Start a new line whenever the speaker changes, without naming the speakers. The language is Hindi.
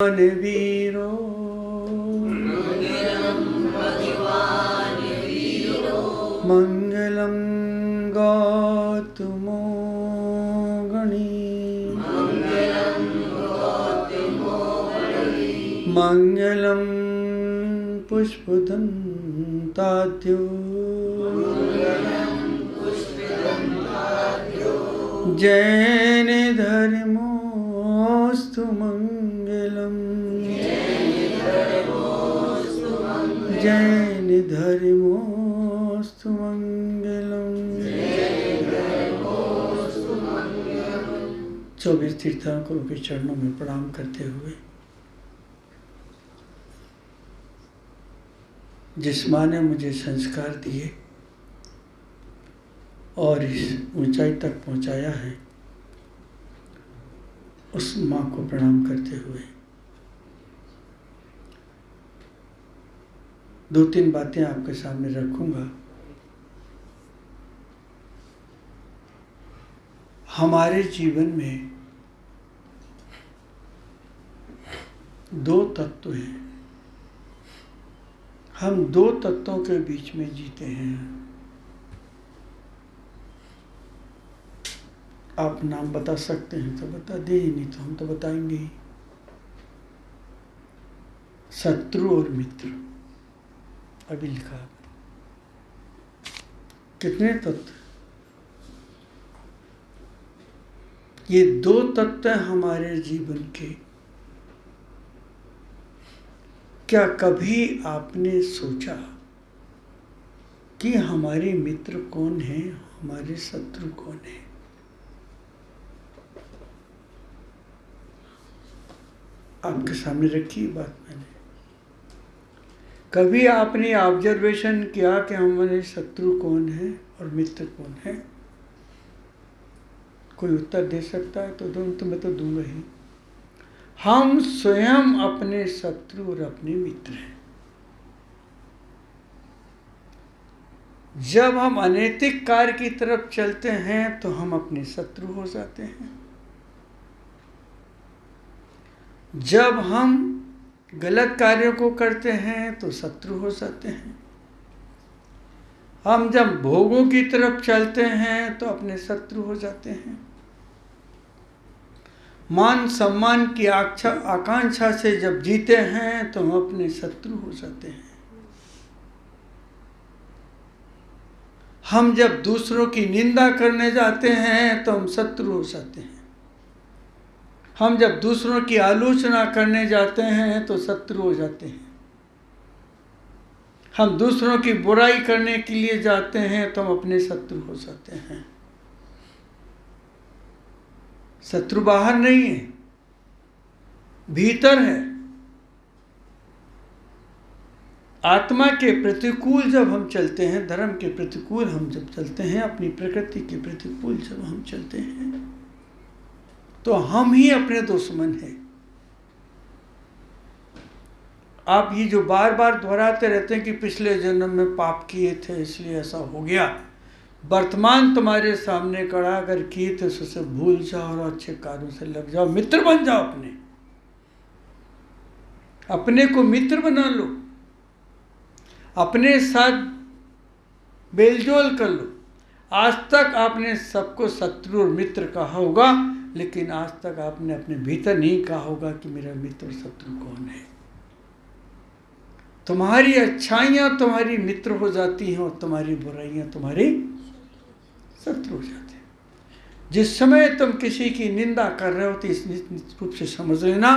वीरो मंगलम गौतमो गणी मंगलम पुष्पदंताद्यो जैन धर्मोस्तु मंगलम जैन धर्मोस्तु मंगलम। 24 तीर्थंकरों के चरणों में प्रणाम करते हुए जिस माँ ने मुझे संस्कार दिए और इस ऊंचाई तक पहुंचाया है, उस माँ को प्रणाम करते हुए 2-3 बातें आपके सामने रखूंगा। हमारे जीवन में 2 तत्व हैं। हम 2 तत्वों के बीच में जीते हैं। आप नाम बता सकते हैं तो बता दे, नहीं तो हम तो बताएंगे ही। शत्रु और मित्र अभी लिखा है। कितने तत्व? ये 2 तत्व हमारे जीवन के। क्या कभी आपने सोचा कि हमारे मित्र कौन है, हमारे शत्रु कौन है? आपके सामने रखी बात मैंने। कभी आपने ऑब्जर्वेशन किया कि हमारे शत्रु कौन है और मित्र कौन है? कोई उत्तर दे सकता है तो दो, तो मैं तो दूंगा ही। हम स्वयं अपने शत्रु और अपने मित्र हैं। जब हम अनैतिक कार्य की तरफ चलते हैं तो हम अपने शत्रु हो जाते हैं। जब हम गलत कार्यों को करते हैं तो शत्रु हो जाते हैं। हम जब भोगों की तरफ चलते हैं तो अपने शत्रु हो जाते हैं। मान सम्मान की आकांक्षा से जब जीते हैं तो हम अपने शत्रु हो जाते हैं। हम जब दूसरों की निंदा करने जाते हैं तो हम शत्रु हो जाते हैं। हम जब दूसरों की आलोचना करने जाते हैं तो शत्रु हो जाते हैं। हम दूसरों की बुराई करने के लिए जाते हैं तो हम अपने शत्रु हो जाते हैं। शत्रु बाहर नहीं है, भीतर है। आत्मा के प्रतिकूल जब हम चलते हैं, धर्म के प्रतिकूल हम जब चलते हैं, अपनी प्रकृति के प्रतिकूल जब हम चलते हैं, तो हम ही अपने दुश्मन हैं। आप ये जो बार बार दोहराते रहते हैं कि पिछले जन्म में पाप किए थे इसलिए ऐसा हो गया, वर्तमान तुम्हारे सामने खड़ा, अगर किए थे तो उसे भूल जाओ और अच्छे कार्यों से लग जाओ, मित्र बन जाओ। अपने को मित्र बना लो, अपने साथ बेलजोल कर लो। आज तक आपने सबको शत्रु और मित्र कहा होगा, लेकिन आज तक आपने अपने भीतर नहीं कहा होगा कि मेरा मित्र और शत्रु कौन है। तुम्हारी अच्छाइयाँ तुम्हारी मित्र हो जाती हैं और तुम्हारी बुराइयाँ तुम्हारी शत्रु हो जाते हैं। जिस समय तुम किसी की निंदा कर रहे हो तो इस रूप से समझ लेना